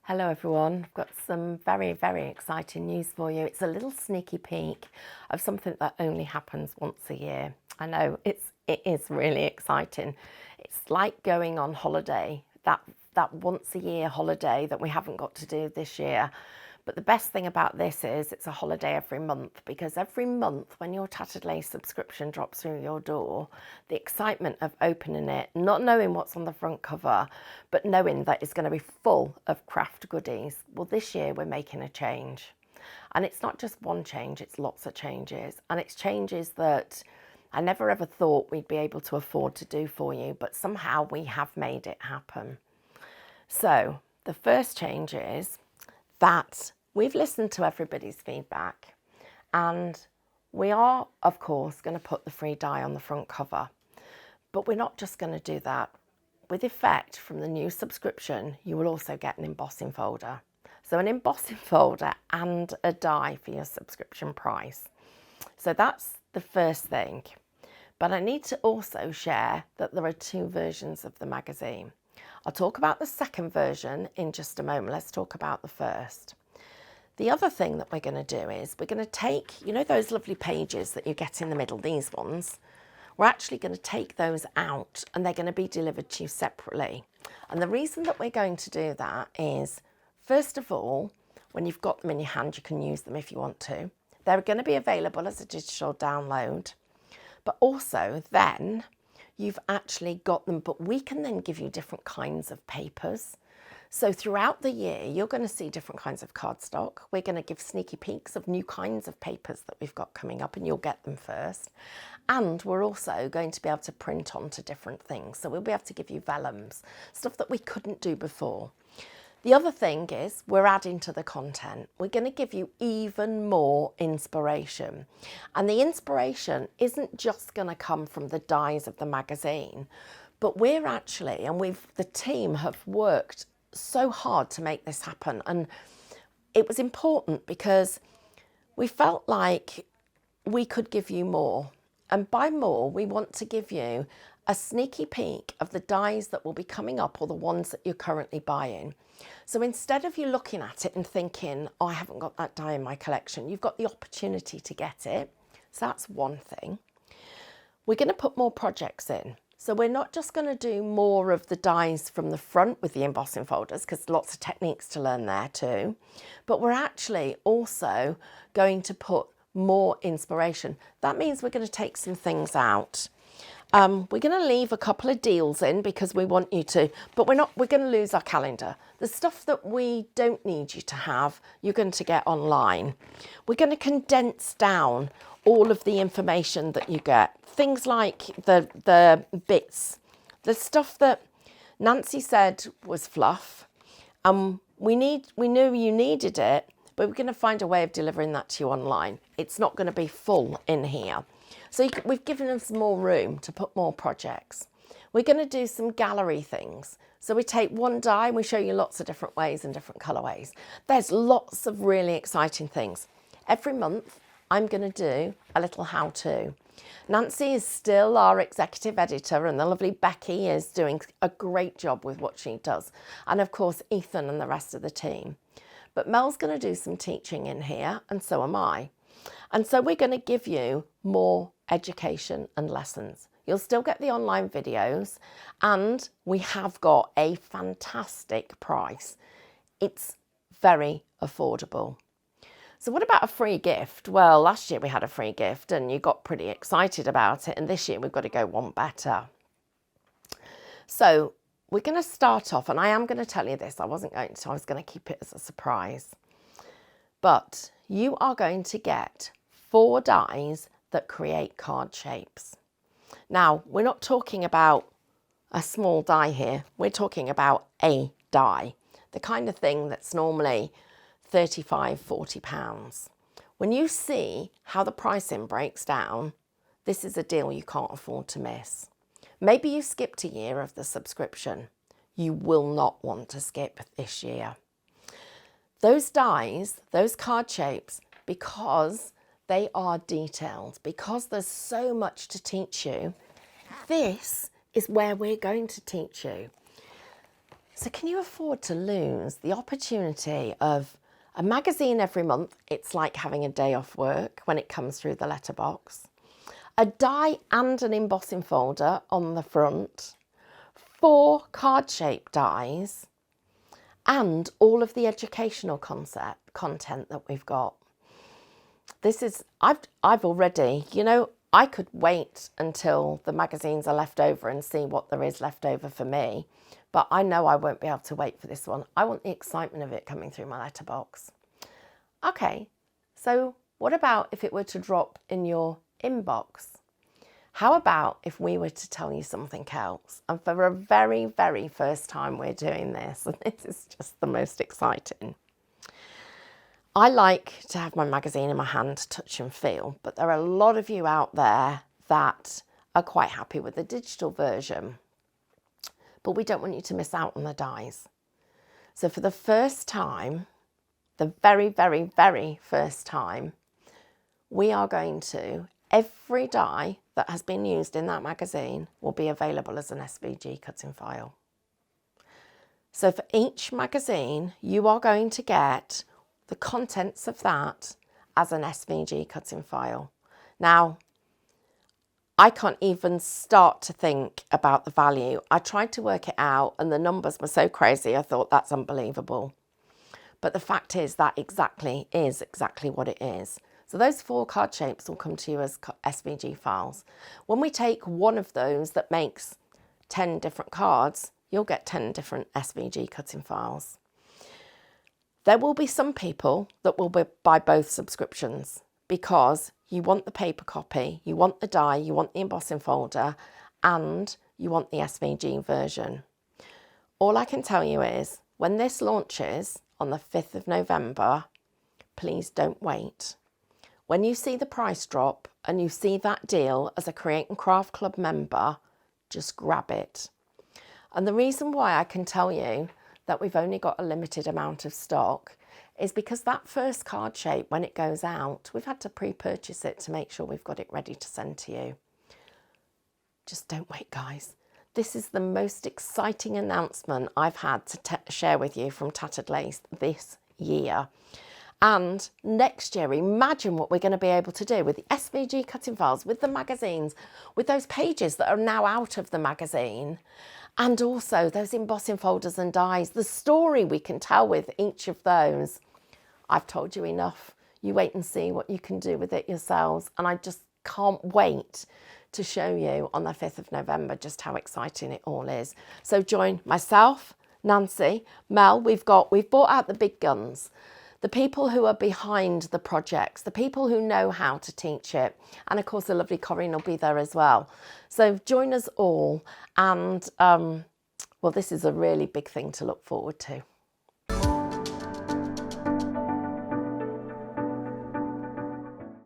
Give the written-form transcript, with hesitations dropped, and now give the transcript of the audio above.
Hello everyone, I've got some very exciting news for you. It's a little sneaky peek of something that only happens once a year. I know it is really exciting. It's like going on holiday, that once a year holiday that we haven't got to do this year. But the best thing about this is it's a holiday every month, because every month when your Tattered Lace subscription drops through your door, the excitement of opening it, not knowing what's on the front cover, but knowing that it's going to be full of craft goodies. Well, this year we're making a change. And it's not just one change, it's lots of changes. And it's changes that I never ever thought we'd be able to afford to do for you, but somehow we have made it happen. So the first change is that we've listened to everybody's feedback, and we are, of course, going to put the free die on the front cover. But we're not just going to do that. With effect from the new subscription, you will also get an embossing folder. So an embossing folder and a die for your subscription price. So that's the first thing. But I need to also share that there are two versions of the magazine. I'll talk about the second version in just a moment. Let's talk about the first. The other thing that we're going to do is we're going to take, you know, those lovely pages that you get in the middle, these ones. We're actually going to take those out and they're going to be delivered to you separately. And the reason that we're going to do that is, first of all, when you've got them in your hand, you can use them if you want to. They're going to be available as a digital download. But also then you've actually got them, but we can then give you different kinds of papers. So throughout the year, you're going to see different kinds of cardstock. We're going to give sneaky peeks of new kinds of papers that we've got coming up, and you'll get them first. And we're also going to be able to print onto different things. So we'll be able to give you vellums, stuff that we couldn't do before. The other thing is we're adding to the content. We're going to give you even more inspiration. And the inspiration isn't just going to come from the dies of the magazine, but we're actually, and the team have worked so hard to make this happen. And it was important because we felt like we could give you more. And by more, we want to give you a sneaky peek of the dies that will be coming up, or the ones that you're currently buying. So instead of you looking at it and thinking, oh, I haven't got that die in my collection, you've got the opportunity to get it. So that's one thing. We're going to put more projects in. So we're not just going to do more of the dies from the front with the embossing folders, because lots of techniques to learn there too. But we're actually also going to put more inspiration. That means we're going to take some things out. We're going to leave a couple of deals in because we want you to, but we're going to lose our calendar. The stuff that we don't need you to have, you're going to get online. We're going to condense down all of the information that you get. Things like the bits, the stuff that Nancy said was fluff. We knew you needed it, but we're going to find a way of delivering that to you online. It's not going to be full in here. So we've given them some more room to put more projects. We're going to do some gallery things. So we take one die and we show you lots of different ways and different colourways. There's lots of really exciting things. Every month, I'm going to do a little how-to. Nancy is still our executive editor, and the lovely Becky is doing a great job with what she does. And of course, Ethan and the rest of the team. But Mel's going to do some teaching in here, and so am I. And so we're going to give you more education and lessons. You'll still get the online videos, and we have got a fantastic price. It's very affordable. So what about a free gift? Well, last year we had a free gift and you got pretty excited about it, and this year we've got to go one better. So we're going to start off, and I am going to tell you this. I wasn't going to. I was going to keep it as a surprise. But you are going to get 4 dies that create card shapes. Now, we're not talking about a small die here. We're talking about a die, the kind of thing that's normally £35, £40. When you see how the pricing breaks down, this is a deal you can't afford to miss. Maybe you skipped a year of the subscription. You will not want to skip this year. Those dies, those card shapes, because they are detailed, because there's so much to teach you, this is where we're going to teach you. So can you afford to lose the opportunity of a magazine every month? It's like having a day off work when it comes through the letterbox. A die and an embossing folder on the front, 4 card-shaped dies, and all of the educational content that we've got. This is, I've already, I could wait until the magazines are left over and see what there is left over for me, but I know I won't be able to wait for this one. I want the excitement of it coming through my letterbox. Okay, so what about if it were to drop in your inbox? How about if we were to tell you something else? And for a very, very first time we're doing this, and this is just the most exciting. I like to have my magazine in my hand, touch and feel, but there are a lot of you out there that are quite happy with the digital version. But we don't want you to miss out on the dies. So for the first time, the very, very, very first time, we are going to, every die that has been used in that magazine will be available as an SVG cutting file. So for each magazine, you are going to get the contents of that as an SVG cutting file. Now, I can't even start to think about the value. I tried to work it out and the numbers were so crazy, I thought that's unbelievable. But the fact is that is exactly what it is. So those 4 card shapes will come to you as SVG files. When we take one of those that makes 10 different cards, you'll get 10 different SVG cutting files. There will be some people that will buy both subscriptions because you want the paper copy, you want the die, you want the embossing folder, and you want the SVG version. All I can tell you is when this launches on the 5th of November, please don't wait. When you see the price drop and you see that deal as a Create and Craft Club member, just grab it. And the reason why I can tell you that we've only got a limited amount of stock is because that first card shape, when it goes out, we've had to pre-purchase it to make sure we've got it ready to send to you. Just don't wait, guys. This is the most exciting announcement I've had to share with you from Tattered Lace this year. And next year, imagine what we're going to be able to do with the SVG cutting files, with the magazines, with those pages that are now out of the magazine, and also those embossing folders and dies, the story we can tell with each of those. I've told you enough. You wait and see what you can do with it yourselves. And I just can't wait to show you on the 5th of November just how exciting it all is. So join myself, Nancy, Mel. We've brought out the big guns. The people who are behind the projects, the people who know how to teach it. And of course, the lovely Corinne will be there as well. So join us all. And, well, this is a really big thing to look forward to.